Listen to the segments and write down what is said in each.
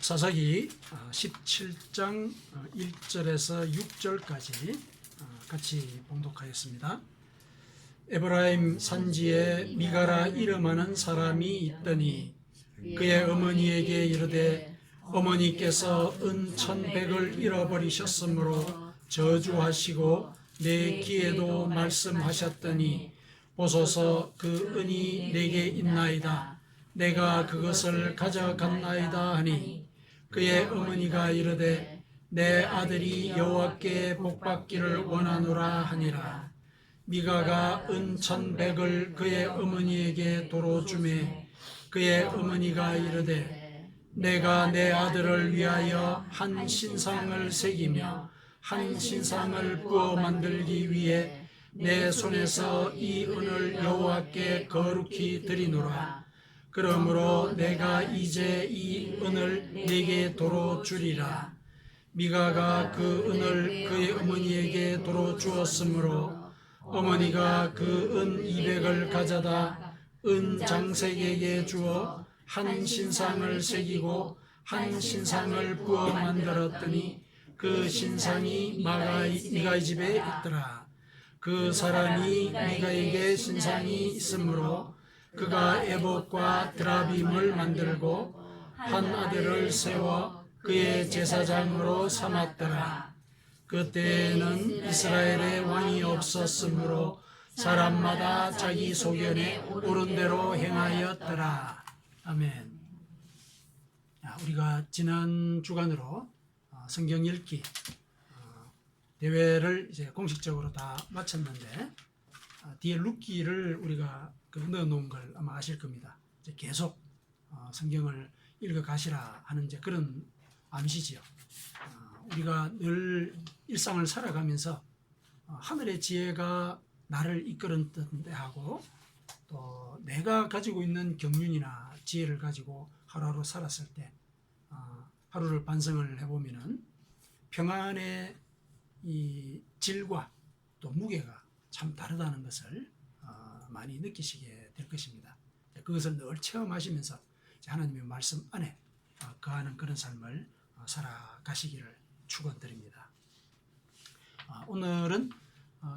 사사기 17장 1절에서 6절까지 같이 봉독하였습니다. 에브라임 산지에 미가라 이름하는 사람이 있더니 그의 어머니에게 이르되 어머니께서 은 1,100을 잃어버리셨으므로 저주하시고 내 귀에도 말씀하셨더니 보소서 그 은이 내게 있나이다. 내가 그것을 가져갔나이다 하니 그의 어머니가 이르되 내 아들이 여호와께 복받기를 원하노라 하니라. 미가가 은 1,100을 그의 어머니에게 도로 주매 그의 어머니가 이르되 내가 내 아들을 위하여 한 신상을 새기며 한 신상을 부어 만들기 위해 내 손에서 이 은을 여호와께 거룩히 드리노라. 그러므로 내가 이제 이 은을 네게 도로 주리라. 미가가 그 은을 그의 어머니에게 도로 주었으므로 어머니가 그 은 200을 가져다 은 장색에게 주어 한 신상을 새기고 한 신상을 부어 만들었더니 그 신상이 미가의 집에 있더라. 그 사람이 미가에게 신상이 있으므로 그가 에봇과 드라빔을 만들고 한 아들을 세워 그의 제사장으로 삼았더라. 그때에는 이스라엘의 왕이 없었으므로 사람마다 자기 소견에 옳은 대로 행하였더라. 아멘. 우리가 지난 주간으로 성경 읽기 대회를 이제 공식적으로 다 마쳤는데 뒤에 룻기를 우리가 넣어놓은 걸 아마 아실 겁니다. 이제 계속 성경을 읽어 가시라 하는 이제 그런 암시지요. 우리가 늘 일상을 살아가면서 하늘의 지혜가 나를 이끌었던 때하고 또 내가 가지고 있는 경륜이나 지혜를 가지고 하루하루 살았을 때 하루를 반성을 해보면은 평안의 이 질과 또 무게가 참 다르다는 것을 많이 느끼시게 될 것입니다. 그것을 늘 체험하시면서 하나님의 말씀 안에 거하는 그런 삶을 살아가시기를 축원드립니다. 오늘은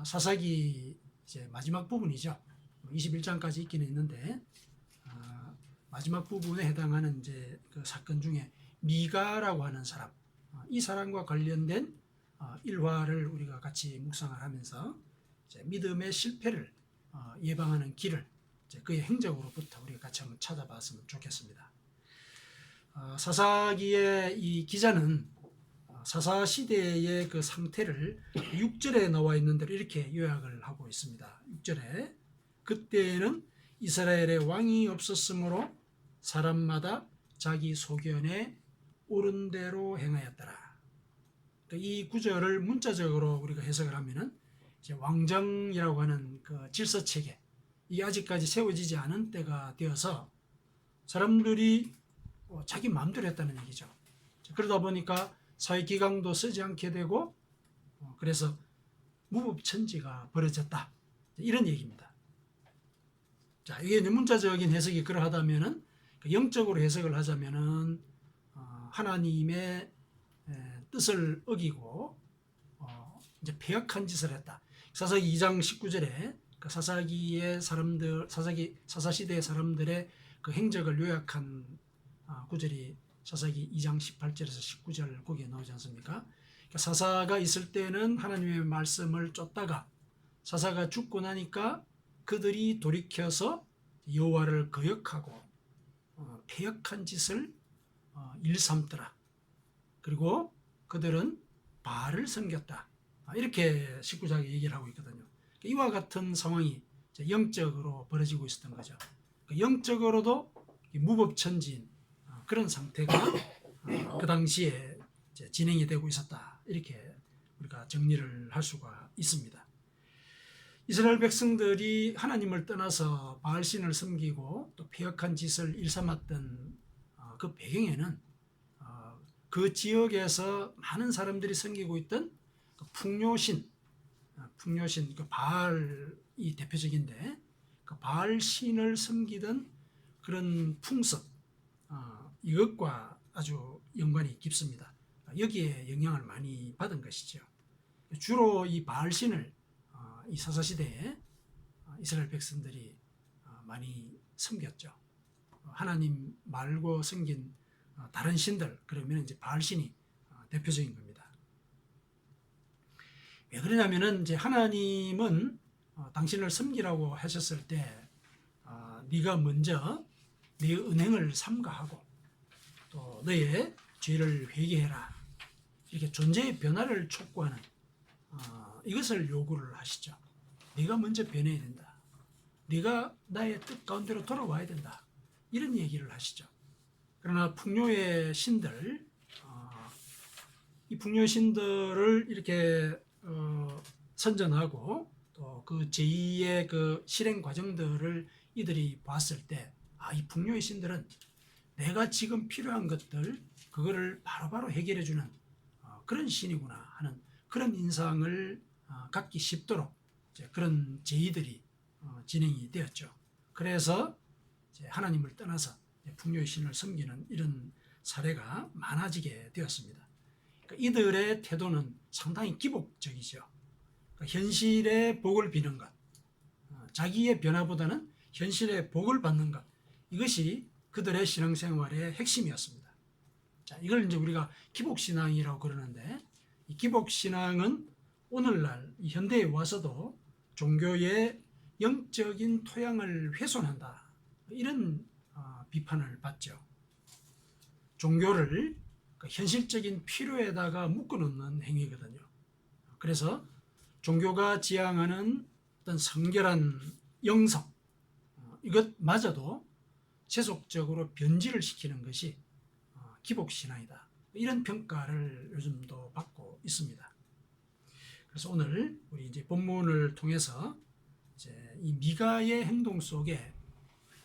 사사기 이제 마지막 부분이죠. 21장까지 있기는 있는데 마지막 부분에 해당하는 이제 그 사건 중에 미가라고 하는 사람, 이 사람과 관련된 일화를 우리가 같이 묵상을 하면서 이제 믿음의 실패를 예방하는 길을 이제 그의 행적으로부터 우리가 같이 한번 찾아봤으면 좋겠습니다. 사사기의 이 기자는 사사 시대의 그 상태를 6절에 나와 있는 대로 이렇게 요약을 하고 있습니다. 6절에 그때에는 이스라엘의 왕이 없었으므로 사람마다 자기 소견에 옳은 대로 행하였더라. 이 구절을 문자적으로 우리가 해석을 하면은 이제 왕정이라고 하는 그 질서 체계, 이게 아직까지 세워지지 않은 때가 되어서 사람들이 자기 마음대로 했다는 얘기죠. 그러다 보니까 사회기강도 쓰지 않게 되고 그래서 무법천지가 벌어졌다, 이런 얘기입니다. 자, 이게 문자적인 해석이 그러하다면은 영적으로 해석을 하자면은 하나님의 뜻을 어기고 이제 패역한 짓을 했다. 사사기 2장 19절에 그 사사기의 사람들, 사사 시대의 사람들의 그 행적을 요약한 구절이 사사기 2장 18절에서 19절 거기에 나오지 않습니까? 그러니까 사사가 있을 때는 하나님의 말씀을 쫓다가 사사가 죽고 나니까 그들이 돌이켜서 여호와를 거역하고 패역한 짓을 일삼더라. 그리고 그들은 바알을 섬겼다. 이렇게 19장에 얘기를 하고 있거든요. 이와 같은 상황이 영적으로 벌어지고 있었던 거죠. 영적으로도 무법천지인 그런 상태가 그 당시에 진행이 되고 있었다, 이렇게 우리가 정리를 할 수가 있습니다. 이스라엘 백성들이 하나님을 떠나서 바알신을 섬기고 또 패역한 짓을 일삼았던 그 배경에는 그 지역에서 많은 사람들이 섬기고 있던 그 풍요신, 그 바알이 대표적인데 그 바알신을 섬기던 그런 풍습, 이것과 아주 연관이 깊습니다. 여기에 영향을 많이 받은 것이죠. 주로 이 바알신을 이 사사시대에 이스라엘 백성들이 많이 섬겼죠. 하나님 말고 섬긴 다른 신들, 그러면 이제 바알신이 대표적인 겁니다. 왜 그러냐면은 이제 하나님은 당신을 섬기라고 하셨을 때 네가 먼저 네 은행을 삼가하고 또 너의 죄를 회개해라, 이렇게 존재의 변화를 촉구하는 이것을 요구를 하시죠. 네가 먼저 변해야 된다. 네가 나의 뜻 가운데로 돌아와야 된다. 이런 얘기를 하시죠. 그러나 풍요의 신들, 이 풍요의 신들을 이렇게 선전하고 또 그 제2의 그 실행 과정들을 이들이 봤을 때, 이 풍요의 신들은 내가 지금 필요한 것들 그거를 바로바로 해결해 주는 그런 신이구나 하는 그런 인상을 갖기 쉽도록 그런 제의들이 진행이 되었죠. 그래서 하나님을 떠나서 풍요의 신을 섬기는 이런 사례가 많아지게 되었습니다. 그러니까 이들의 태도는 상당히 기복적이죠. 그러니까 현실의 복을 비는 것, 자기의 변화보다는 현실의 복을 받는 것, 이것이 그들의 신앙생활의 핵심이었습니다. 자, 이걸 이제 우리가 기복신앙이라고 그러는데, 이 기복신앙은 오늘날 현대에 와서도 종교의 영적인 토양을 훼손한다, 이런 비판을 받죠. 종교를 현실적인 필요에다가 묶어놓는 행위거든요. 그래서 종교가 지향하는 어떤 성결한 영성, 이것마저도 세속적으로 변질을 시키는 것이 기복신앙이다, 이런 평가를 요즘도 받고 있습니다. 그래서 오늘 우리 이제 본문을 통해서 이제 이 미가의 행동 속에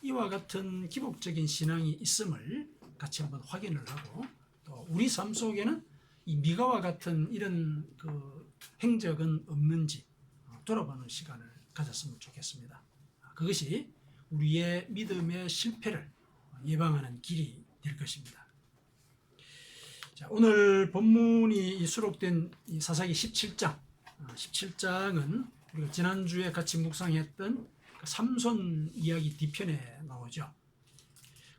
이와 같은 기복적인 신앙이 있음을 같이 한번 확인을 하고, 또 우리 삶 속에는 이 미가와 같은 이런 그 행적은 없는지 돌아보는 시간을 가졌으면 좋겠습니다. 그것이 우리의 믿음의 실패를 예방하는 길이 될 것입니다. 자, 오늘 본문이 수록된 이 사사기 17장, 17장은 우리가 지난주에 같이 묵상했던 그 삼손 이야기 뒤편에 나오죠.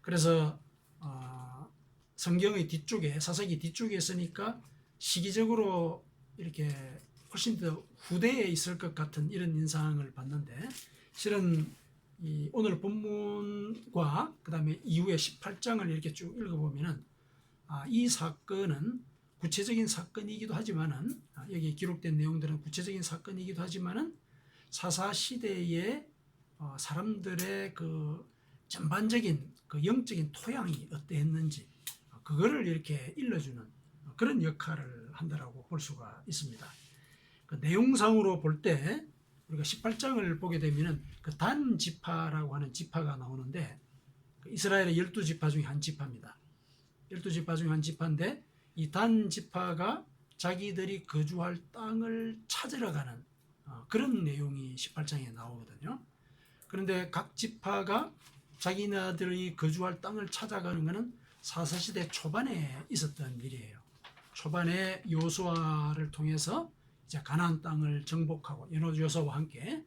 그래서 성경의 뒤쪽에, 사사기 뒤쪽에 있으니까 시기적으로 이렇게 훨씬 더 후대에 있을 것 같은 이런 인상을 받는데, 실은 이 오늘 본문과 그 다음에 이후에 18장을 이렇게 쭉 읽어보면은 이 사건은 구체적인 사건이기도 하지만은, 여기 기록된 내용들은 구체적인 사건이기도 하지만은 사사 시대의 사람들의 그 전반적인 그 영적인 토양이 어떠했는지 그거를 이렇게 일러주는 그런 역할을 한다라고 볼 수가 있습니다. 그 내용상으로 볼 때 우리가 18장을 보게 되면은 그 단 지파라고 하는 지파가 나오는데, 그 이스라엘의 12지파 중에 한 지파입니다. 12지파 중에 한 지파인데, 이 단 지파가 자기들이 거주할 땅을 찾으러 가는 그런 내용이 18장에 나오거든요. 그런데 각 지파가 자기네들이 거주할 땅을 찾아가는 것은 사사시대 초반에 있었던 일이에요. 초반에 여호수아를 통해서 이제 가나안 땅을 정복하고 여호수아와 함께,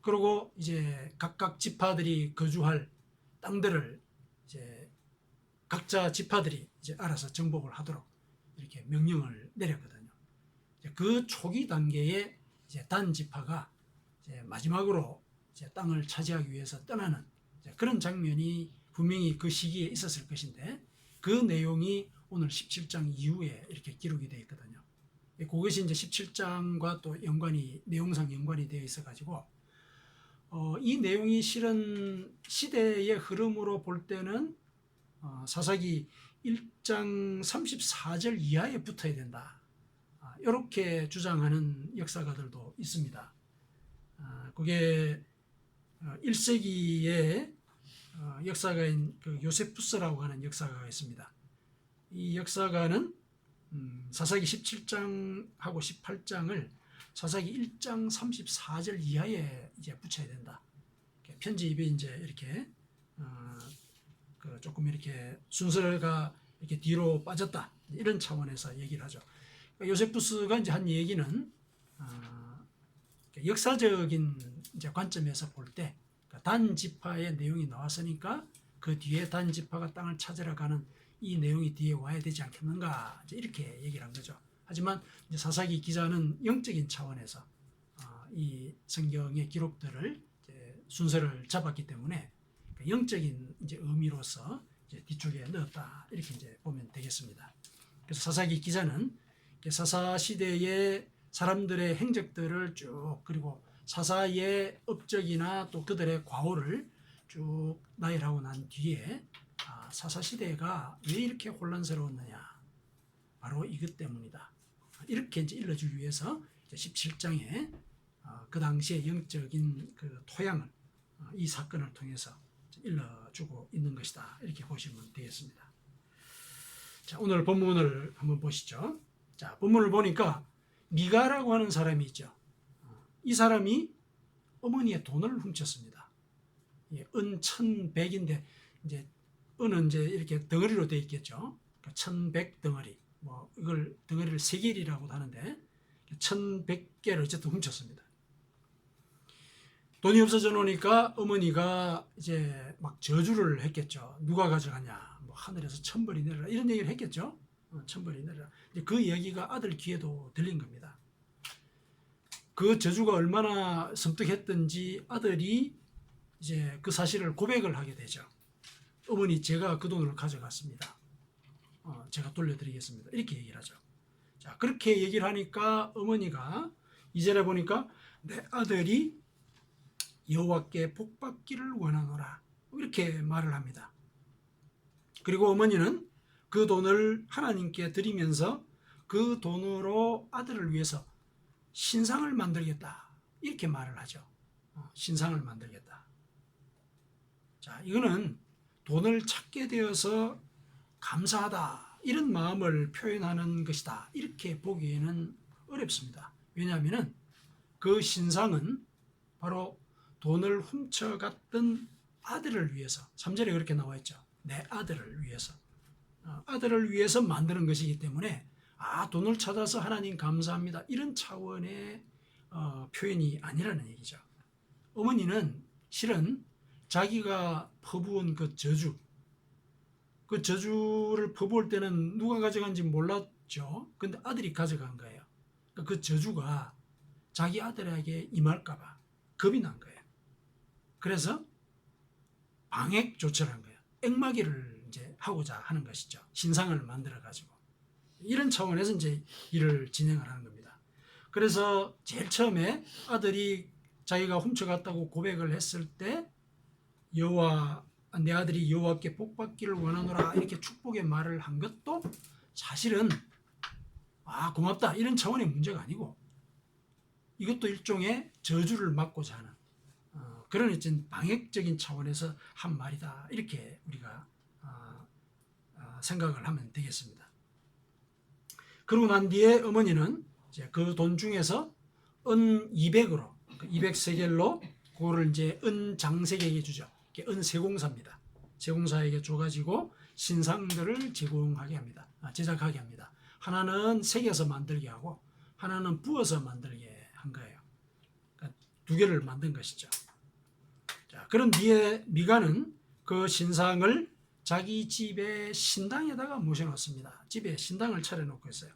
그리고 이제 각각 지파들이 거주할 땅들을 이제 각자 지파들이 이제 알아서 정복을 하도록 이렇게 명령을 내렸거든요. 그 초기 단계에 이제 단 지파가 이제 마지막으로 이제 땅을 차지하기 위해서 떠나는 그런 장면이 분명히 그 시기에 있었을 것인데, 그 내용이 오늘 17장 이후에 이렇게 기록이 되어 있거든요. 그것이 이제 17장과 또 내용상 연관이 되어 있어가지고, 이 내용이 실은 시대의 흐름으로 볼 때는 사사기 1장 34절 이하에 붙어야 된다, 이렇게 주장하는 역사가들도 있습니다. 그게 1세기에 역사가인 그 요세푸스라고 하는 역사가가 있습니다. 이 역사가는 사사기 17장하고 18장을 사사기 1장 34절 이하에 이제 붙여야 된다. 편집이 이제 이렇게 조금 이렇게 순서가 이렇게 뒤로 빠졌다 이런 차원에서 얘기를 하죠. 그러니까 요세푸스가 이제 한 얘기는 역사적인 이제 관점에서 볼 때 단지파의 내용이 나왔으니까 그 뒤에 단지파가 땅을 찾으러 가는 이 내용이 뒤에 와야 되지 않겠는가 이렇게 얘기를 한 거죠. 하지만 이제 사사기 기자는 영적인 차원에서 이 성경의 기록들을 이제 순서를 잡았기 때문에 영적인 이제 의미로서 이제 뒤쪽에 넣었다 이렇게 이제 보면 되겠습니다. 그래서 사사기 기자는 사사 시대의 사람들의 행적들을 쭉 그리고 사사의 업적이나 또 그들의 과오를 쭉 나열하고 난 뒤에 사사 시대가 왜 이렇게 혼란스러웠느냐 바로 이것 때문이다 이렇게 이제 일러주기 위해서 17장에 그 당시의 영적인 그 토양을 이 사건을 통해서 일러주고 있는 것이다 이렇게 보시면 되겠습니다. 자, 오늘 본문을 한번 보시죠. 자, 본문을 보니까 미가라고 하는 사람이 있죠. 이 사람이 어머니의 돈을 훔쳤습니다. 은 1100인데 이제 은은 이제 이렇게 덩어리로 되어 있겠죠. 1100 덩어리. 뭐 이걸 덩어리를 세겔이라고도 하는데 1100개를 어쨌든 훔쳤습니다. 돈이 없어져 놓으니까 어머니가 이제 막 저주를 했겠죠. 누가 가져가냐. 뭐 하늘에서 천벌이 내려라. 이런 얘기를 했겠죠. 천벌이 내려라. 그 얘기가 아들 귀에도 들린 겁니다. 그 저주가 얼마나 섬뜩했던지 아들이 이제 그 사실을 고백을 하게 되죠. 어머니 제가 그 돈을 가져갔습니다. 제가 돌려드리겠습니다. 이렇게 얘기를 하죠. 자, 그렇게 얘기를 하니까 어머니가 2절에 보니까 내 아들이 여호와께 복받기를 원하노라 이렇게 말을 합니다. 그리고 어머니는 그 돈을 하나님께 드리면서 그 돈으로 아들을 위해서 신상을 만들겠다 이렇게 말을 하죠. 신상을 만들겠다. 자, 이거는 돈을 찾게 되어서 감사하다 이런 마음을 표현하는 것이다 이렇게 보기에는 어렵습니다. 왜냐하면 그 신상은 바로 돈을 훔쳐갔던 아들을 위해서 3절에 그렇게 나와 있죠. 내 아들을 위해서 아들을 위해서 만드는 것이기 때문에 돈을 찾아서 하나님 감사합니다 이런 차원의 표현이 아니라는 얘기죠. 어머니는 실은 자기가 퍼부은 그 저주를 퍼부을 때는 누가 가져간지 몰랐죠. 근데 아들이 가져간 거예요. 그 저주가 자기 아들에게 임할까 봐 겁이 난 거예요. 그래서 방액 조처를 한 거예요. 액마기를 이제 하고자 하는 것이죠. 신상을 만들어 가지고 이런 차원에서 이제 일을 진행을 하는 겁니다. 그래서 제일 처음에 아들이 자기가 훔쳐갔다고 고백을 했을 때 내 아들이 여호와께 복받기를 원하노라 이렇게 축복의 말을 한 것도 사실은 고맙다 이런 차원의 문제가 아니고 이것도 일종의 저주를 막고자 하는 그런 어떤 방역적인 차원에서 한 말이다 이렇게 우리가 생각을 하면 되겠습니다. 그러고 난 뒤에 어머니는 그 돈 중에서 은 200으로 200세겔로 그거를 이제 은 장색에게 주죠. 은 세공사입니다. 세공사에게 줘가지고 신상들을 제공하게 합니다. 제작하게 합니다. 하나는 색에서 만들게 하고 하나는 부어서 만들게 한 거예요. 그러니까 두 개를 만든 것이죠. 자, 그런 뒤에 미가는 그 신상을 자기 집의 신당에다가 모셔놓습니다. 집에 신당을 차려놓고 있어요.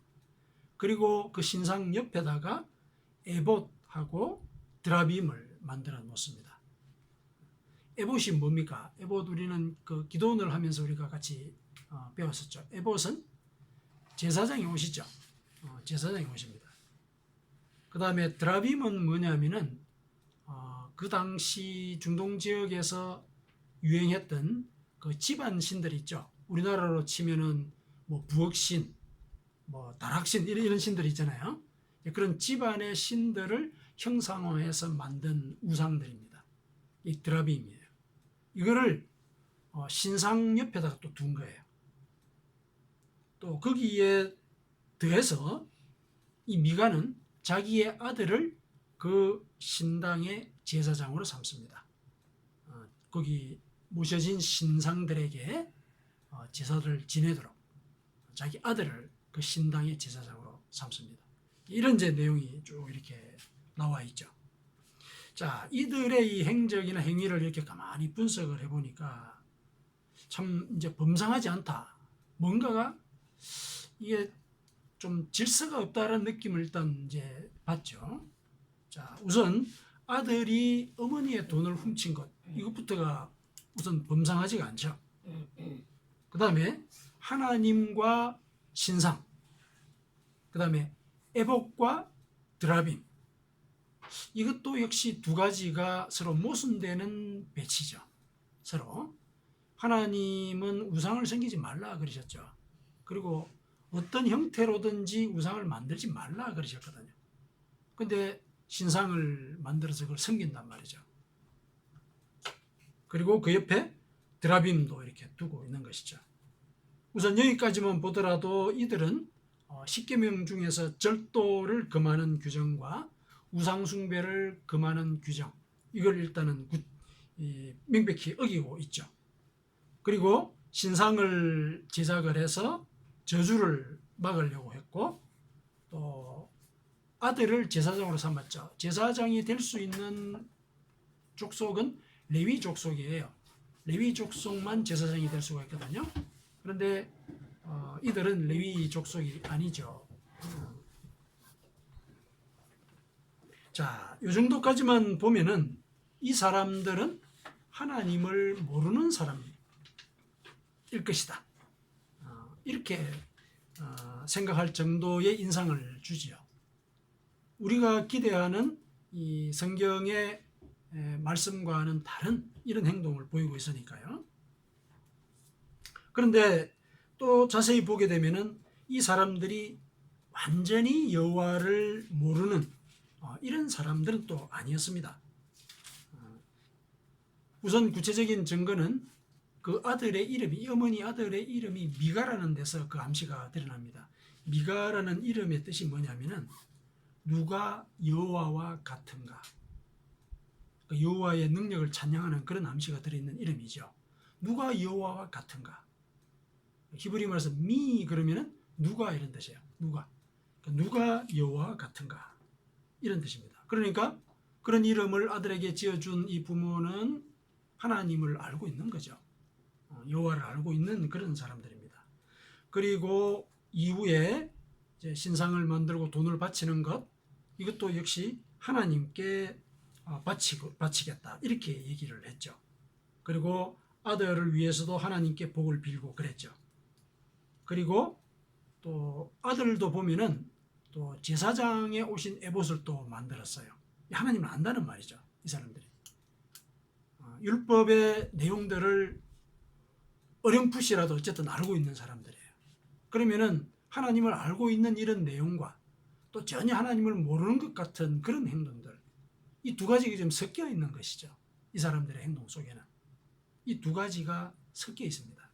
그리고 그 신상 옆에다가 에봇하고 드라빔을 만들어 놓습니다. 에봇이 뭡니까? 에봇 우리는 그 기도원을 하면서 우리가 같이 배웠었죠. 에봇은 제사장의 옷이죠. 제사장의 옷입니다. 그 다음에 드라빔은 뭐냐면은 그 당시 중동 지역에서 유행했던 그 집안 신들 있죠. 우리나라로 치면은 뭐 부엌신, 뭐 다락신 이런 신들이 있잖아요. 그런 집안의 신들을 형상화해서 만든 우상들입니다. 이 드라빔이에요. 이거를 신상 옆에다가 또 둔 거예요. 또 거기에 더해서 이 미가는 자기의 아들을 그 신당의 제사장으로 삼습니다. 거기 모셔진 신상들에게 제사를 지내도록 자기 아들을 그 신당의 제사장으로 삼습니다. 이런 이제 내용이 쭉 이렇게 나와 있죠. 자, 이들의 이 행적이나 행위를 이렇게 가만히 분석을 해보니까 참 이제 범상하지 않다. 뭔가가 이게 좀 질서가 없다라는 느낌을 일단 이제 받죠. 자, 우선 아들이 어머니의 돈을 훔친 것, 이것부터가 우선 범상하지가 않죠. 그 다음에 하나님과 신상, 그 다음에 에복과 드라빔, 이것도 역시 두 가지가 서로 모순되는 배치죠. 서로 하나님은 우상을 섬기지 말라 그러셨죠. 그리고 어떤 형태로든지 우상을 만들지 말라 그러셨거든요. 근데 신상을 만들어서 그걸 섬긴단 말이죠. 그리고 그 옆에 드라빔도 이렇게 두고 있는 것이죠. 우선 여기까지만 보더라도 이들은 10계명 중에서 절도를 금하는 규정과 우상숭배를 금하는 규정, 이걸 일단은 명백히 어기고 있죠. 그리고 신상을 제작을 해서 저주를 막으려고 했고, 또 아들을 제사장으로 삼았죠. 제사장이 될 수 있는 족속은 레위 족속이에요. 레위 족속만 제사장이 될 수가 있거든요. 그런데 이들은 레위 족속이 아니죠. 자, 이 정도까지만 보면은 이 사람들은 하나님을 모르는 사람일 것이다. 이렇게 생각할 정도의 인상을 주지요. 우리가 기대하는 이 성경의 말씀과는 다른 이런 행동을 보이고 있으니까요. 그런데 또 자세히 보게 되면은 이 사람들이 완전히 여호와를 모르는 이런 사람들은 또 아니었습니다. 우선 구체적인 증거는 그 아들의 이름이, 어머니 아들의 이름이 미가라는 데서 그 암시가 드러납니다. 미가라는 이름의 뜻이 뭐냐면은 누가 여호와와 같은가, 여호와의 능력을 찬양하는 그런 암시가 들어있는 이름이죠. 누가 여호와와 같은가. 히브리 말에서 미 그러면은 누가 이런 뜻이에요. 누가 여호와와 같은가 이런 뜻입니다. 그러니까 그런 이름을 아들에게 지어준 이 부모는 하나님을 알고 있는 거죠. 여호와를 알고 있는 그런 사람들입니다. 그리고 이후에 이제 신상을 만들고 돈을 바치는 것, 이것도 역시 하나님께 바치겠다 이렇게 얘기를 했죠. 그리고 아들을 위해서도 하나님께 복을 빌고 그랬죠. 그리고 또 아들도 보면은 또 제사장에 오신 에봇을 또 만들었어요. 하나님을 안다는 말이죠. 이 사람들이 율법의 내용들을 어렴풋이라도 어쨌든 알고 있는 사람들이에요. 그러면은 하나님을 알고 있는 이런 내용과 또 전혀 하나님을 모르는 것 같은 그런 행동들, 이 두 가지가 좀 섞여 있는 것이죠. 이 사람들의 행동 속에는 이 두 가지가 섞여 있습니다.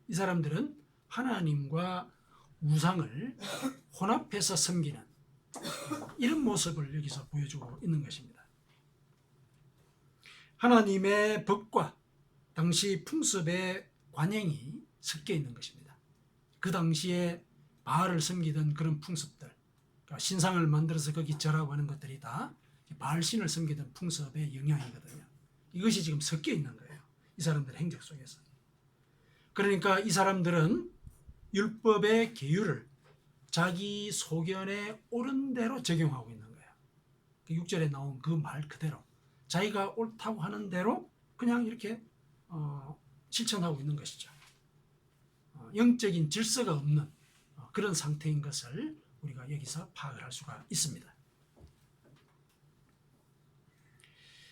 이 사람들은 하나님과 우상을 혼합해서 섬기는 이런 모습을 여기서 보여주고 있는 것입니다. 하나님의 법과 당시 풍습의 관행이 섞여 있는 것입니다. 그 당시에 바알을 섬기던 그런 풍습들, 그러니까 신상을 만들어서 거기 절하고 하는 것들이 다 바알신을 섬기던 풍습의 영향이거든요. 이것이 지금 섞여 있는 거예요. 이 사람들의 행적 속에서. 그러니까 이 사람들은 율법의 계율을 자기 소견에 옳은 대로 적용하고 있는 거예요. 6절에 나온 그 말 그대로 자기가 옳다고 하는 대로 그냥 이렇게 실천하고 있는 것이죠. 영적인 질서가 없는 그런 상태인 것을 우리가 여기서 파악을 할 수가 있습니다.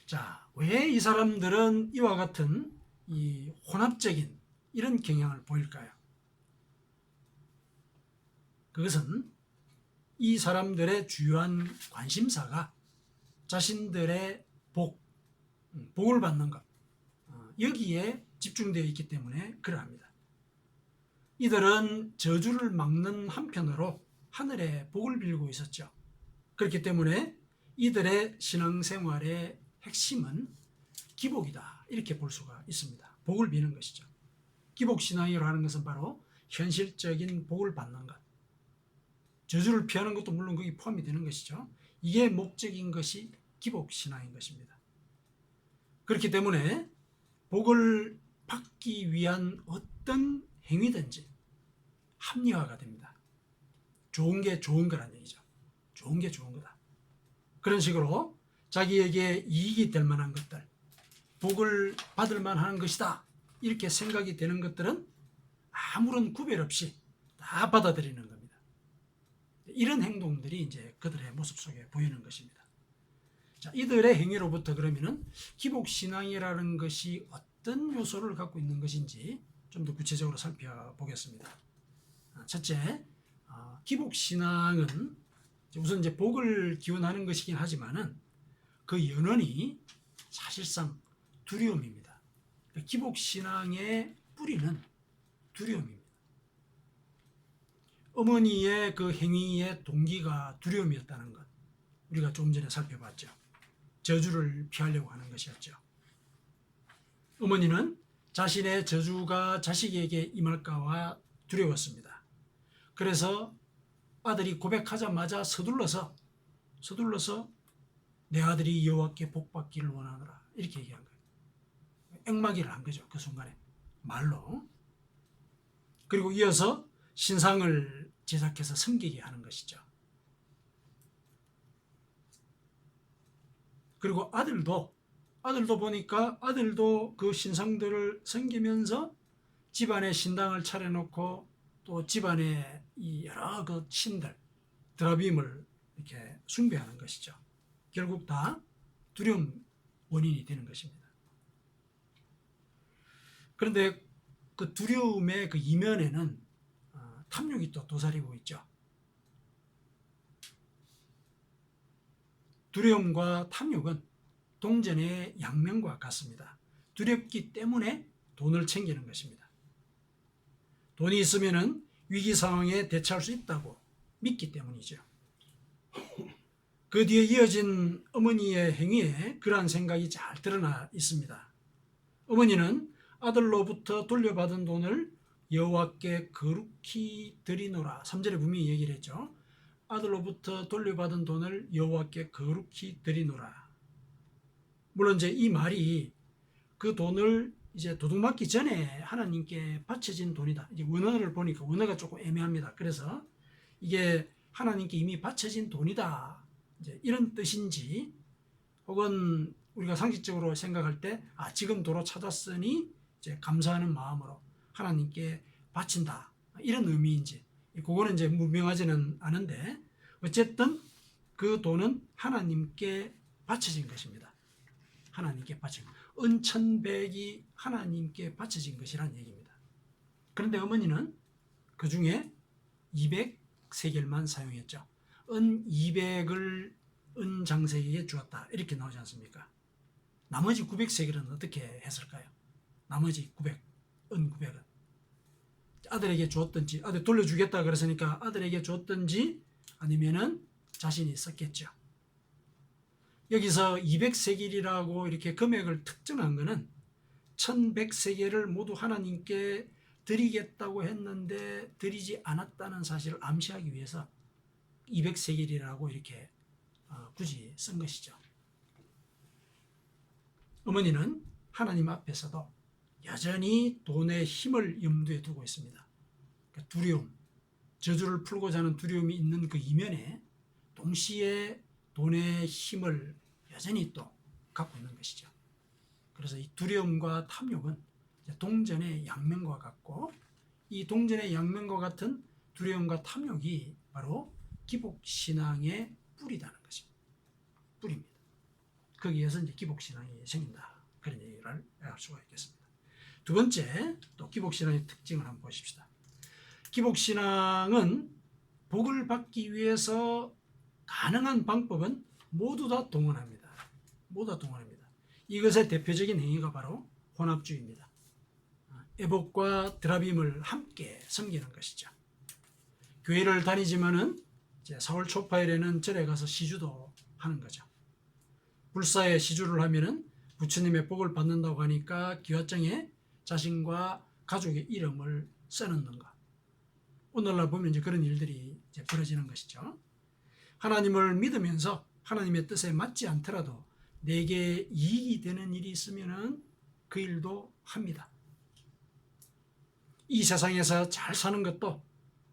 자, 왜 이 사람들은 이와 같은 이 혼합적인 이런 경향을 보일까요? 그것은 이 사람들의 주요한 관심사가 자신들의 복을 받는 것, 여기에 집중되어 있기 때문에 그러합니다. 이들은 저주를 막는 한편으로 하늘의 복을 빌고 있었죠. 그렇기 때문에 이들의 신앙생활의 핵심은 기복이다 이렇게 볼 수가 있습니다. 복을 비는 것이죠. 기복신앙이라고 하는 것은 바로 현실적인 복을 받는 것, 저주를 피하는 것도 물론 거기 포함이 되는 것이죠. 이게 목적인 것이 기복신앙인 것입니다. 그렇기 때문에 복을 받기 위한 어떤 행위든지 합리화가 됩니다. 좋은 게 좋은 거란 얘기죠. 좋은 게 좋은 거다. 그런 식으로 자기에게 이익이 될 만한 것들, 복을 받을 만한 것이다, 이렇게 생각이 되는 것들은 아무런 구별 없이 다 받아들이는 겁니다. 이런 행동들이 이제 그들의 모습 속에 보이는 것입니다. 자, 이들의 행위로부터 그러면은 기복신앙이라는 것이 어떤 요소를 갖고 있는 것인지 좀 더 구체적으로 살펴보겠습니다. 첫째, 기복신앙은 우선 이제 복을 기원하는 것이긴 하지만은 그 연원이 사실상 두려움입니다. 기복신앙의 뿌리는 두려움입니다. 어머니의 그 행위의 동기가 두려움이었다는 것, 우리가 조금 전에 살펴봤죠. 저주를 피하려고 하는 것이었죠. 어머니는 자신의 저주가 자식에게 임할까와 두려웠습니다. 그래서 아들이 고백하자마자 서둘러서 내 아들이 여호와께 복받기를 원하노라, 이렇게 얘기한 거예요. 앵마기를 한 거죠, 그 순간에 말로. 그리고 이어서 신상을 제작해서 섬기게 하는 것이죠. 그리고 아들도 보니까 아들도 그 신상들을 섬기면서 집안에 신당을 차려놓고 또 집안에 이 여러 그 신들, 드라빔을 이렇게 숭배하는 것이죠. 결국 다 두려움 원인이 되는 것입니다. 그런데 그 두려움의 그 이면에는 탐욕이 또 도사리고 있죠. 두려움과 탐욕은 동전의 양면과 같습니다. 두렵기 때문에 돈을 챙기는 것입니다. 돈이 있으면은 위기 상황에 대처할 수 있다고 믿기 때문이죠. 그 뒤에 이어진 어머니의 행위에 그러한 생각이 잘 드러나 있습니다. 어머니는 아들로부터 돌려받은 돈을 여호와께 거룩히 드리노라. 3절에 분명히 얘기를 했죠. 아들로부터 돌려받은 돈을 여호와께 거룩히 드리노라. 물론 이제 이 말이 그 돈을 이제 도둑맞기 전에 하나님께 바쳐진 돈이다. 이제 원어를 보니까 원어가 조금 애매합니다. 그래서 이게 하나님께 이미 바쳐진 돈이다, 이제 이런 뜻인지, 혹은 우리가 상식적으로 생각할 때 지금 도로 찾았으니 이제 감사하는 마음으로 하나님께 바친다, 이런 의미인지, 그거는 이제 분명하지는 않은데 어쨌든 그 돈은 하나님께 바쳐진 것입니다. 하나님께 바친 은천백이 하나님께 바쳐진 것이라는 얘기입니다. 그런데 어머니는 그 중에 200세겔만 사용했죠. 은 200을 은장세에게 주었다, 이렇게 나오지 않습니까? 나머지 900세겔은 어떻게 했을까요? 나머지 900, 은 900은 아들에게 주었든지, 아들 돌려주겠다 그랬으니까 아들에게 줬든지 아니면은 자신이 썼겠죠. 여기서 200세겔이라고 이렇게 금액을 특정한 것은 1100세겔을 모두 하나님께 드리겠다고 했는데 드리지 않았다는 사실을 암시하기 위해서 200세겔이라고 이렇게 굳이 쓴 것이죠. 어머니는 하나님 앞에서도 여전히 돈의 힘을 염두에 두고 있습니다. 그러니까 두려움, 저주를 풀고자 하는 두려움이 있는 그 이면에 동시에 돈의 힘을 여전히 또 갖고 있는 것이죠. 그래서 이 두려움과 탐욕은 동전의 양면과 같고, 이 동전의 양면과 같은 두려움과 탐욕이 바로 기복신앙의 뿌리다는 것입니다. 뿌리입니다. 거기에서 이제 기복신앙이 생긴다, 그런 얘기를 할 수가 있겠습니다. 두 번째, 또 기복신앙의 특징을 한번 보십시다. 기복신앙은 복을 받기 위해서 가능한 방법은 모두 다 동원합니다. 모두 다 동원합니다. 이것의 대표적인 행위가 바로 혼합주의입니다. 애복과 드라빔을 함께 섬기는 것이죠. 교회를 다니지만은 이제 4월 초파일에는 절에 가서 시주도 하는 거죠. 불사에 시주를 하면은 부처님의 복을 받는다고 하니까 기와장에 자신과 가족의 이름을 써놓는 것, 오늘날 보면 이제 그런 일들이 이제 벌어지는 것이죠. 하나님을 믿으면서 하나님의 뜻에 맞지 않더라도 내게 이익이 되는 일이 있으면은 그 일도 합니다. 이 세상에서 잘 사는 것도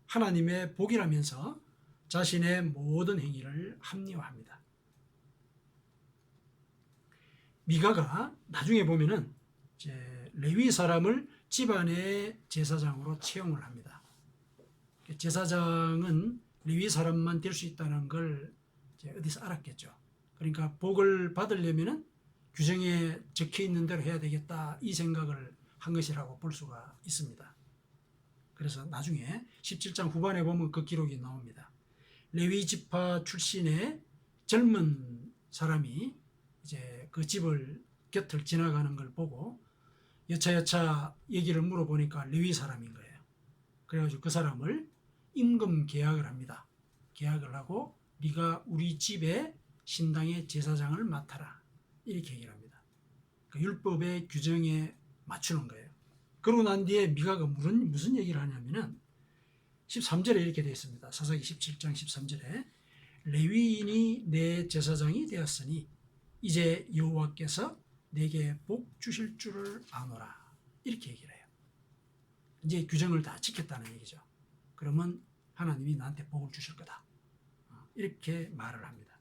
하나님의 복이라면서 자신의 모든 행위를 합리화합니다. 미가가 나중에 보면은 이제 레위 사람을 집안의 제사장으로 채용을 합니다. 제사장은 레위 사람만 될 수 있다는 걸 이제 어디서 알았겠죠. 그러니까 복을 받으려면은 규정에 적혀 있는 대로 해야 되겠다, 이 생각을 한 것이라고 볼 수가 있습니다. 그래서 나중에 17장 후반에 보면 그 기록이 나옵니다. 레위 지파 출신의 젊은 사람이 이제 그 집을 곁을 지나가는 걸 보고 여차여차 얘기를 물어보니까 레위 사람인 거예요. 그래가지고 그 사람을 임금 계약을 합니다. 계약을 하고 네가 우리 집의 신당의 제사장을 맡아라, 이렇게 얘기를 합니다. 그러니까 율법의 규정에 맞추는 거예요. 그러고 난 뒤에 미가가 무슨 얘기를 하냐면은 13절에 이렇게 되어 있습니다. 사사기 17장 13절에 레위인이 내 제사장이 되었으니 이제 여호와께서 내게 복 주실 줄을 아노라, 이렇게 얘기를 해요. 이제 규정을 다 지켰다는 얘기죠. 그러면 하나님이 나한테 복을 주실 거다, 이렇게 말을 합니다.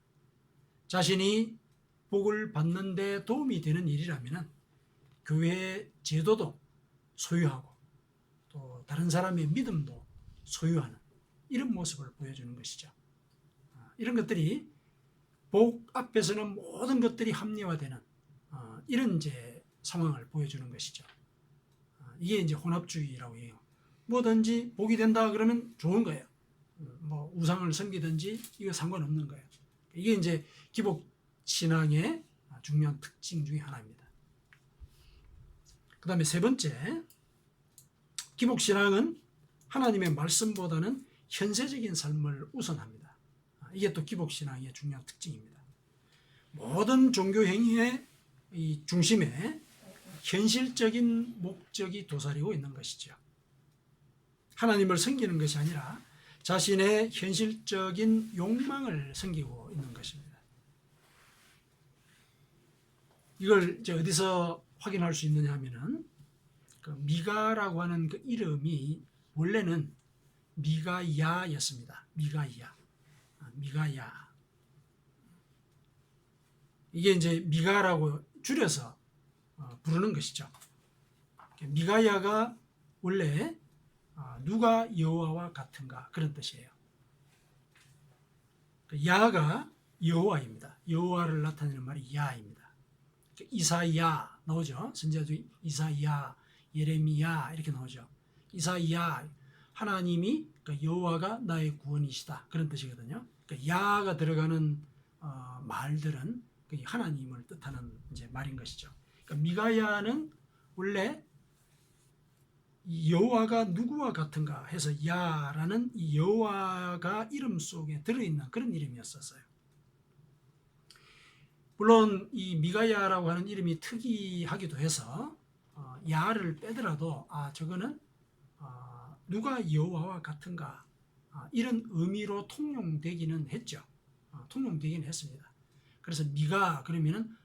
자신이 복을 받는 데 도움이 되는 일이라면 교회의 제도도 소유하고 또 다른 사람의 믿음도 소유하는 이런 모습을 보여주는 것이죠. 이런 것들이 복 앞에서는 모든 것들이 합리화되는 이런 이제 상황을 보여주는 것이죠. 이게 이제 혼합주의라고 해요. 뭐든지 복이 된다 그러면 좋은 거예요. 뭐 우상을 섬기든지 이거 상관없는 거예요. 이게 이제 기복 신앙의 중요한 특징 중에 하나입니다. 그 다음에 세 번째, 기복 신앙은 하나님의 말씀보다는 현세적인 삶을 우선합니다. 이게 또 기복 신앙의 중요한 특징입니다. 모든 종교 행위의 이 중심에 현실적인 목적이 도사리고 있는 것이죠. 하나님을 섬기는 것이 아니라 자신의 현실적인 욕망을 섬기고 있는 것입니다. 이걸 이제 어디서 확인할 수 있느냐 하면은 그 미가라고 하는 그 이름이 원래는 미가야였습니다. 미가야. 이게 이제 미가라고 줄여서 부르는 것이죠. 미가야가 원래 누가 여호와와 같은가, 그런 뜻이에요. 야가 여호와입니다. 여호와를 나타내는 말이 야입니다. 이사야 나오죠. 선지자 중에 이사야, 예레미야 이렇게 나오죠. 이사야, 하나님이 여호와가 나의 구원이시다, 그런 뜻이거든요. 야가 들어가는 말들은 하나님을 뜻하는 이제 말인 것이죠. 미가야는 원래 여호와가 누구와 같은가 해서 야라는 이 여호와가 이름 속에 들어있는 그런 이름이었었어요. 물론 이 미가야라고 하는 이름이 특이하기도 해서 야를 빼더라도 저거는 누가 여호와와 같은가, 이런 의미로 통용되기는 했죠. 통용되기는 했습니다. 그래서 미가 그러면은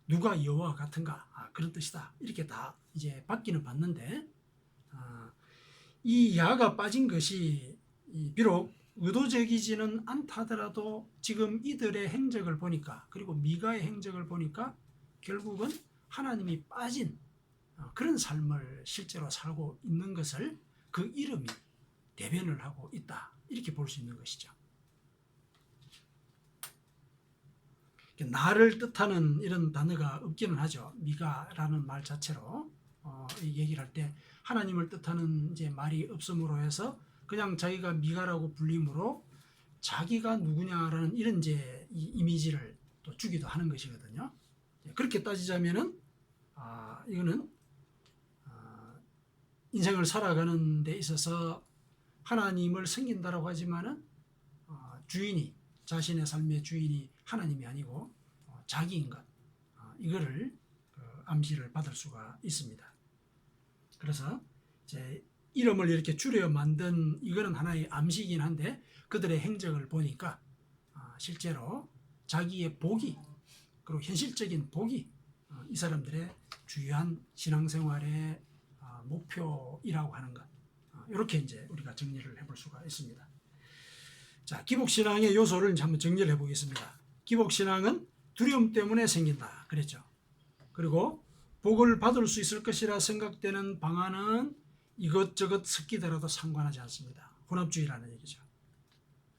누가 여호와와 같은가, 그런 뜻이다, 이렇게 다 이제 받기는 받는데, 이 야가 빠진 것이 비록 의도적이지는 않다 하더라도 지금 이들의 행적을 보니까, 그리고 미가의 행적을 보니까 결국은 하나님이 빠진 그런 삶을 실제로 살고 있는 것을 그 이름이 대변을 하고 있다, 이렇게 볼 수 있는 것이죠. 나를 뜻하는 이런 단어가 없기는 하죠. 미가라는 말 자체로 얘기를 할 때 하나님을 뜻하는 이제 말이 없음으로 해서 그냥 자기가 미가라고 불림으로 자기가 누구냐라는 이런 이제 이 이미지를 또 주기도 하는 것이거든요. 그렇게 따지자면은 이거는 인생을 살아가는 데 있어서 하나님을 섬긴다라고 하지만은 주인이, 자신의 삶의 주인이 하나님이 아니고 자기인 것, 이거를 암시를 받을 수가 있습니다. 그래서 이제 이름을 이렇게 줄여 만든 이거는 하나의 암시이긴 한데 그들의 행적을 보니까 실제로 자기의 복이 그리고 현실적인 복이 이 사람들의 주요한 신앙생활의 목표이라고 하는 것, 이렇게 이제 우리가 정리를 해볼 수가 있습니다. 자, 기복신앙의 요소를 이제 한번 정리를 해보겠습니다. 기복신앙은 두려움 때문에 생긴다 그랬죠. 그리고 복을 받을 수 있을 것이라 생각되는 방안은 이것저것 섞이더라도 상관하지 않습니다. 혼합주의라는 얘기죠.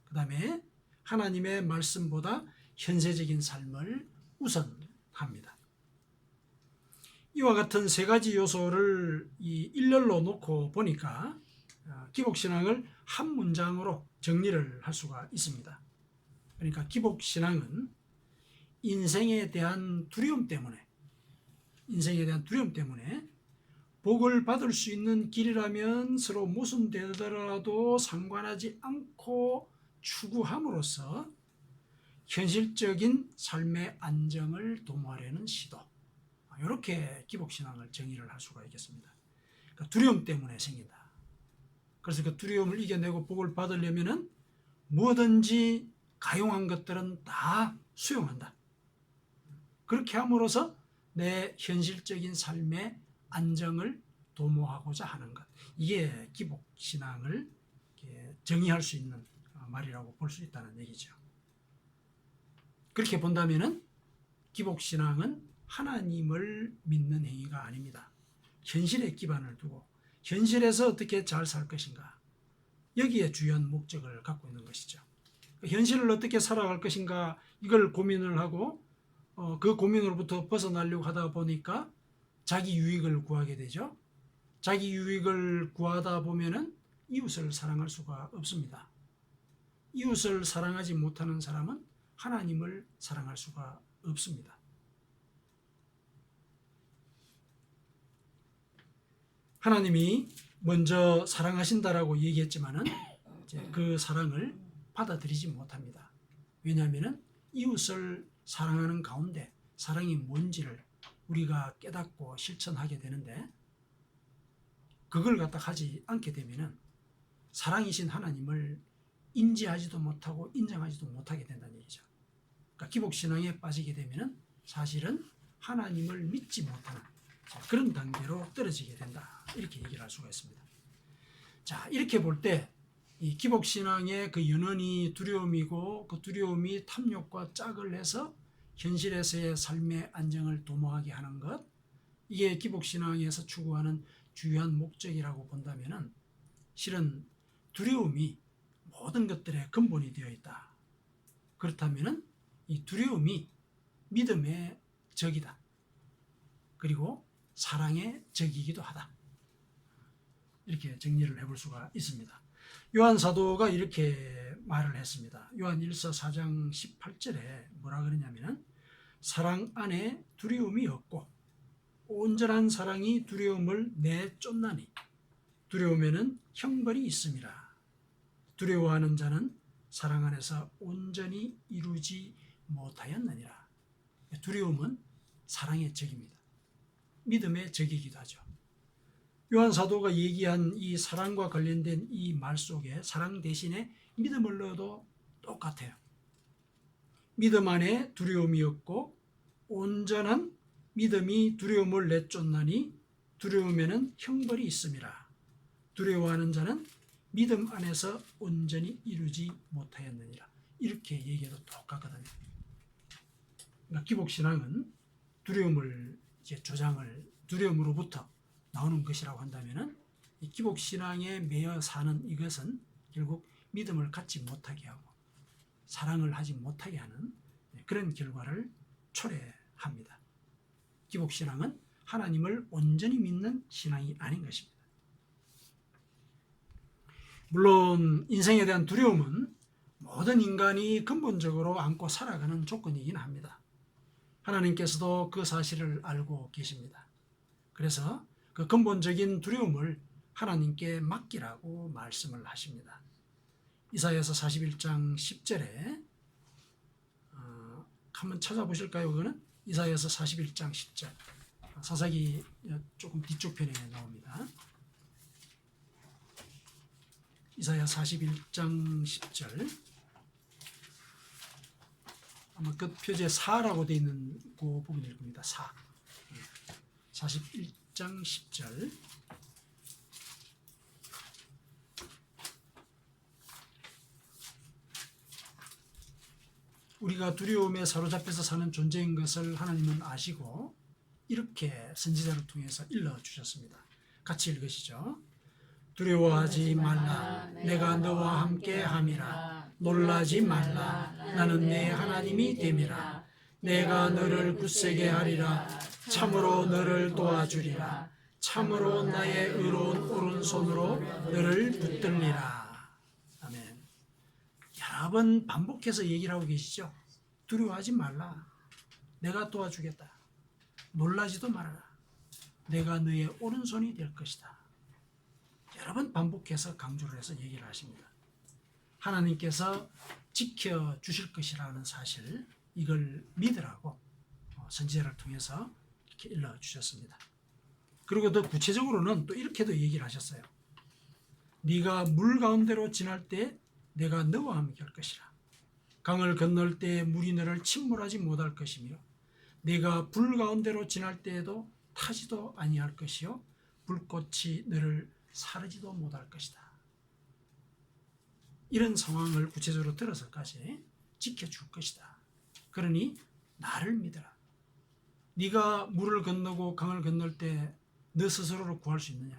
그 다음에 하나님의 말씀보다 현세적인 삶을 우선합니다. 이와 같은 세 가지 요소를 이 일렬로 놓고 보니까 기복신앙을 한 문장으로 정리를 할 수가 있습니다. 그러니까 기복신앙은 인생에 대한 두려움 때문에 복을 받을 수 있는 길이라면 서로 무슨 되더라도 상관하지 않고 추구함으로써 현실적인 삶의 안정을 도모하려는 시도, 이렇게 기복신앙을 정의를 할 수가 있겠습니다. 그러니까 두려움 때문에 생긴다. 그래서 그 두려움을 이겨내고 복을 받으려면 뭐든지 가용한 것들은 다 수용한다. 그렇게 함으로써 내 현실적인 삶의 안정을 도모하고자 하는 것, 이게 기복신앙을 정의할 수 있는 말이라고 볼 수 있다는 얘기죠. 그렇게 본다면 기복신앙은 하나님을 믿는 행위가 아닙니다. 현실에 기반을 두고 현실에서 어떻게 잘 살 것인가, 여기에 주요한 목적을 갖고 있는 것이죠. 현실을 어떻게 살아갈 것인가, 이걸 고민을 하고 그 고민으로부터 벗어나려고 하다 보니까 자기 유익을 구하게 되죠. 자기 유익을 구하다 보면은 이웃을 사랑할 수가 없습니다. 이웃을 사랑하지 못하는 사람은 하나님을 사랑할 수가 없습니다. 하나님이 먼저 사랑하신다라고 얘기했지만은 그 사랑을 받아들이지 못합니다. 왜냐하면 이웃을 사랑하는 가운데 사랑이 뭔지를 우리가 깨닫고 실천하게 되는데, 그걸 갖다 하지 않게 되면은 사랑이신 하나님을 인지하지도 못하고 인정하지도 못하게 된다는 얘기죠. 그러니까 기복신앙에 빠지게 되면은 사실은 하나님을 믿지 못하는 그런 단계로 떨어지게 된다, 이렇게 얘기를 할 수가 있습니다. 자, 이렇게 볼 때 이 기복신앙의 그 연원이 두려움이고, 그 두려움이 탐욕과 짝을 해서 현실에서의 삶의 안정을 도모하게 하는 것, 이게 기복신앙에서 추구하는 주요한 목적이라고 본다면은 실은 두려움이 모든 것들의 근본이 되어 있다. 그렇다면은 이 두려움이 믿음의 적이다. 그리고 사랑의 적이기도 하다. 이렇게 정리를 해볼 수가 있습니다. 요한 사도가 이렇게 말을 했습니다. 요한 1서 4장 18절에 뭐라 그러냐면은 사랑 안에 두려움이 없고 온전한 사랑이 두려움을 내쫓나니 두려움에는 형벌이 있음이라. 두려워하는 자는 사랑 안에서 온전히 이루지 못하였느니라. 두려움은 사랑의 적입니다. 믿음의 적이기도 하죠. 요한 사도가 얘기한 이 사랑과 관련된 이 말 속에 사랑 대신에 믿음을 넣어도 똑같아요. 믿음 안에 두려움이 없고 온전한 믿음이 두려움을 내쫓나니 두려움에는 형벌이 있음이라. 두려워하는 자는 믿음 안에서 온전히 이루지 못하였느니라. 이렇게 얘기해도 똑같거든요. 그러니까 기복신앙은 두려움을 두려움으로부터 나오는 것이라고 한다면은 이 기복신앙에 매여 사는 이것은 결국 믿음을 갖지 못하게 하고 사랑을 하지 못하게 하는 그런 결과를 초래합니다. 기복신앙은 하나님을 온전히 믿는 신앙이 아닌 것입니다. 물론 인생에 대한 두려움은 모든 인간이 근본적으로 안고 살아가는 조건이긴 합니다. 하나님께서도 그 사실을 알고 계십니다. 그래서 그 근본적인 두려움을 하나님께 맡기라고 말씀을 하십니다. 이사야서 41장 10절에 한번 찾아보실까요? 그거는 이사야서 41장 10절, 사사기 조금 뒤쪽 편에 나옵니다. 이사야 41장 10절. 아마 끝 표지에 4라고 되어 있는 그 부분일 겁니다. 4. 41장 10절. 우리가 두려움에 사로잡혀서 사는 존재인 것을 하나님은 아시고 이렇게 선지자를 통해서 일러주셨습니다. 같이 읽으시죠. 두려워하지 말라. 내가 너와 함께 함이라. 놀라지 말라. 나는 내 하나님이 됨이라. 내가 너를 굳세게 하리라. 참으로 너를 도와주리라. 참으로 나의 의로운 오른손으로 너를 붙들리라. 아멘. 여러 번 반복해서 얘기를 하고 계시죠. 두려워하지 말라. 내가 도와주겠다. 놀라지도 말아라. 내가 너의 오른손이 될 것이다. 여러 번 반복해서 강조를 해서 얘기를 하십니다. 하나님께서 지켜주실 것이라는 사실, 이걸 믿으라고 선지자를 통해서 이렇게 일러주셨습니다. 그리고 더 구체적으로는 또 이렇게도 얘기를 하셨어요. 네가 물 가운데로 지날 때 내가 너와 함께 할 것이라. 강을 건널 때 물이 너를 침몰하지 못할 것이며 네가 불 가운데로 지날 때에도 타지도 아니할 것이요 불꽃이 너를 사르지도 못할 것이다. 이런 상황을 구체적으로 들어서까지 지켜줄 것이다. 그러니 나를 믿어라. 네가 물을 건너고 강을 건널 때 너 스스로를 구할 수 있느냐?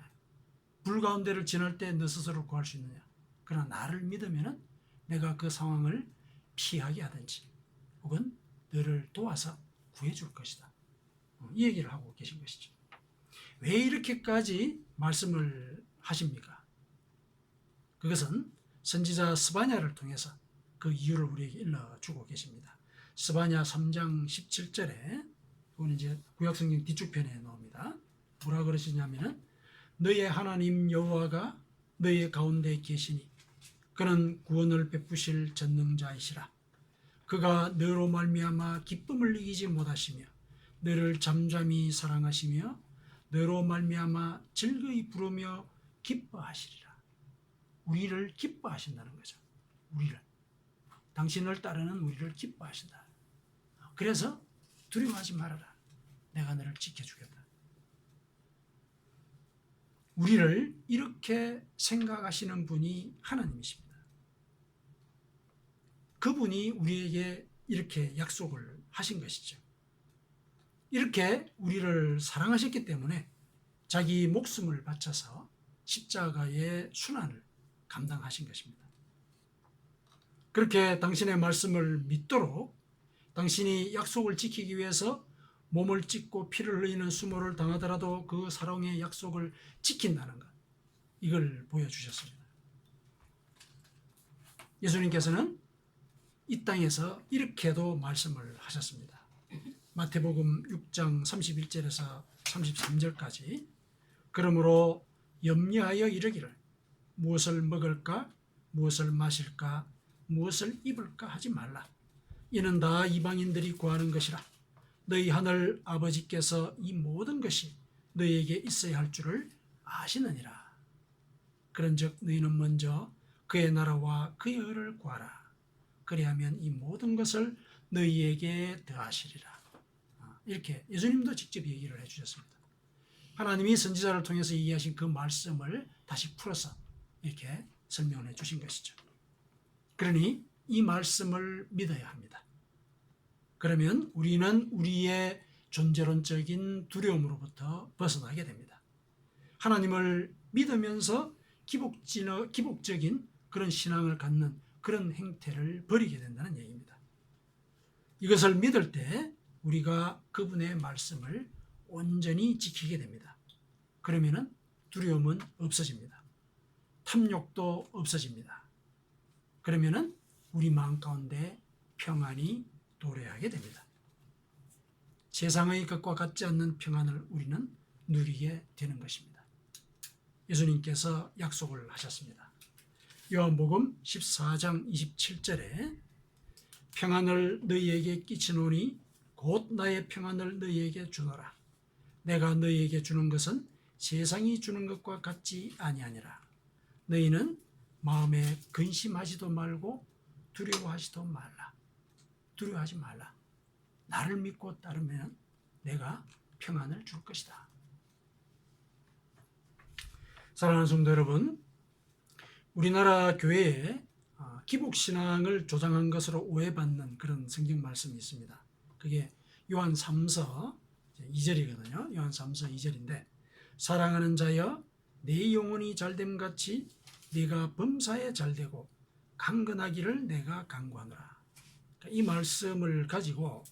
불 가운데를 지날 때 너 스스로를 구할 수 있느냐? 그러나 나를 믿으면 내가 그 상황을 피하게 하든지 혹은 너를 도와서 구해줄 것이다. 이 얘기를 하고 계신 것이죠. 왜 이렇게까지 말씀을 하십니까? 그것은 선지자 스바냐를 통해서 그 이유를 우리에게 일러주고 계십니다. 스바냐 3장 17절에, 이거는 이제 구약성경 뒤쪽 편에 나옵니다. 뭐라 그러시냐면은 너의 하나님 여호와가 너의 가운데 계시니 그는 구원을 베푸실 전능자이시라. 그가 너로 말미암아 기쁨을 이기지 못하시며 너를 잠잠히 사랑하시며 너로 말미암아 즐거이 부르며 기뻐하시리라. 우리를 기뻐하신다는 거죠. 우리를. 당신을 따르는 우리를 기뻐하신다. 그래서 두려워하지 말아라. 내가 너를 지켜주겠다. 우리를 이렇게 생각하시는 분이 하나님이십니다. 그분이 우리에게 이렇게 약속을 하신 것이죠. 이렇게 우리를 사랑하셨기 때문에 자기 목숨을 바쳐서 십자가의 순환을 감당하신 것입니다. 그렇게 당신의 말씀을 믿도록 당신이 약속을 지키기 위해서 몸을 찢고 피를 흘리는 수모를 당하더라도 그 사랑의 약속을 지킨다는 것, 이걸 보여주셨습니다. 예수님께서는 이 땅에서 이렇게도 말씀을 하셨습니다. 마태복음 6장 31절에서 33절까지 그러므로 염려하여 이르기를 무엇을 먹을까 무엇을 마실까 무엇을 입을까 하지 말라. 이는 다 이방인들이 구하는 것이라. 너희 하늘 아버지께서 이 모든 것이 너희에게 있어야 할 줄을 아시느니라. 그런즉 너희는 먼저 그의 나라와 그의 의를 구하라. 그리하면 이 모든 것을 너희에게 더하시리라. 이렇게 예수님도 직접 얘기를 해주셨습니다. 하나님이 선지자를 통해서 얘기하신 그 말씀을 다시 풀어서 이렇게 설명을 해주신 것이죠. 그러니 이 말씀을 믿어야 합니다. 그러면 우리는 우리의 존재론적인 두려움으로부터 벗어나게 됩니다. 하나님을 믿으면서 기복적인 그런 신앙을 갖는 그런 행태를 버리게 된다는 얘기입니다. 이것을 믿을 때 우리가 그분의 말씀을 온전히 지키게 됩니다. 그러면 두려움은 없어집니다. 탐욕도 없어집니다. 그러면 우리 마음 가운데 평안이 도래하게 됩니다. 세상의 것과 같지 않는 평안을 우리는 누리게 되는 것입니다. 예수님께서 약속을 하셨습니다. 요한복음 14장 27절에 평안을 너희에게 끼치노니 곧 나의 평안을 너희에게 주노라. 내가 너희에게 주는 것은 세상이 주는 것과 같지 아니하니라. 너희는 마음에 근심하지도 말고 두려워하지도 말라. 두려워하지 말라. 나를 믿고 따르면 내가 평안을 줄 것이다. 사랑하는 성도 여러분, 우리나라 교회에 기복신앙을 조장한 것으로 오해받는 그런 성경 말씀이 있습니다. 그게 요한 3서 2절이거든요. 요한 3서 2절인데, 사랑하는 자여 내 영혼이 잘됨 같이 네가 범사에 잘되고 강건하기를 내가 간구하노라. 이 말씀을 가지고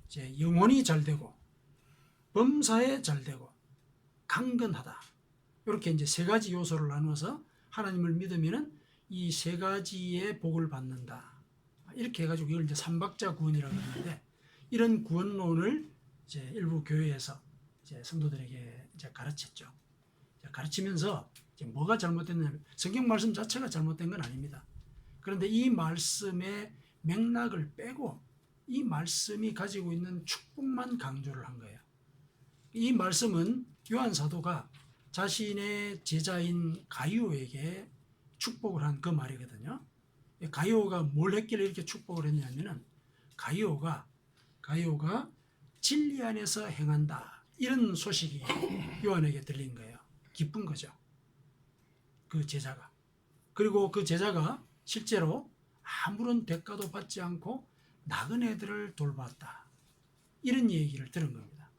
이제 영혼이 잘되고 범사에 잘되고 강건하다, 이렇게 이제 세 가지 요소를 나누어서 하나님을 믿으면은 이 세 가지의 복을 받는다, 이렇게 해가지고 이걸 이제 삼박자 구원이라고 하는데, 이런 구원론을 이제 일부 교회에서 이제 성도들에게 이제 가르쳤죠. 가르치면서 이제 뭐가 잘못됐냐면, 성경 말씀 자체가 잘못된 건 아닙니다. 그런데 이 말씀의 맥락을 빼고 이 말씀이 가지고 있는 축복만 강조를 한 거예요. 이 말씀은 요한 사도가 자신의 제자인 가이오에게 축복을 한 그 말이거든요. 가이오가 뭘 했길래 이렇게 축복을 했냐면은, 가이오가 진리 안에서 행한다, 이런 소식이 요한에게 들린 거예요. 기쁜 거죠, 그 제자가. 그리고 그 제자가 실제로 아무런 대가도 받지 않고 나그네들을 돌봤다, 이런 얘기를 들은 겁니다.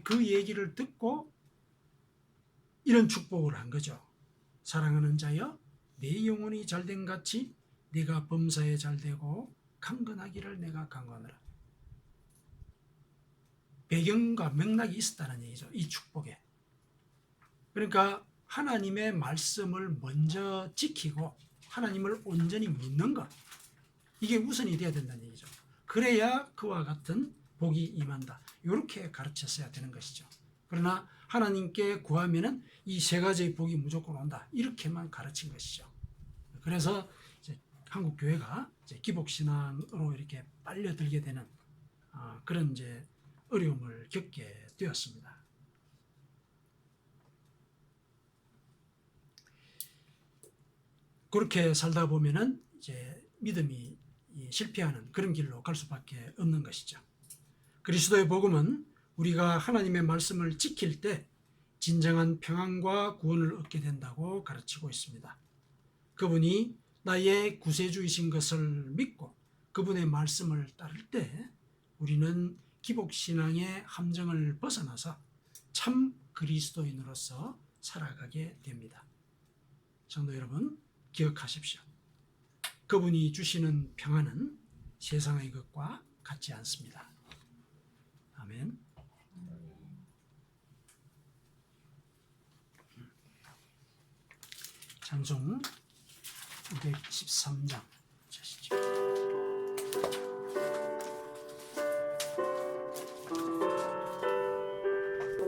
그 얘기를 듣고 이런 축복을 한 거죠. 사랑하는 자여 내 영혼이 잘된 같이 네가 범사에 잘되고 강건하기를 내가 간구하노라. 배경과 맥락이 있었다는 얘기죠, 이 축복에. 그러니까 하나님의 말씀을 먼저 지키고 하나님을 온전히 믿는 것, 이게 우선이 되어야 된다는 얘기죠. 그래야 그와 같은 복이 임한다, 이렇게 가르쳤어야 되는 것이죠. 그러나 하나님께 구하면은 이 세 가지의 복이 무조건 온다, 이렇게만 가르친 것이죠. 그래서 이제 한국 교회가 이제 기복신앙으로 이렇게 빨려들게 되는 그런 이제 어려움을 겪게 되었습니다. 그렇게 살다 보면은 이제 믿음이 실패하는 그런 길로 갈 수밖에 없는 것이죠. 그리스도의 복음은 우리가 하나님의 말씀을 지킬 때 진정한 평안과 구원을 얻게 된다고 가르치고 있습니다. 그분이 나의 구세주이신 것을 믿고 그분의 말씀을 따를 때 우리는 기복신앙의 함정을 벗어나서 참 그리스도인으로서 살아가게 됩니다. 성도 여러분, 기억하십시오. 그분이 주시는 평안은 세상의 것과 같지 않습니다. 아멘. 찬송 213장 보시죠.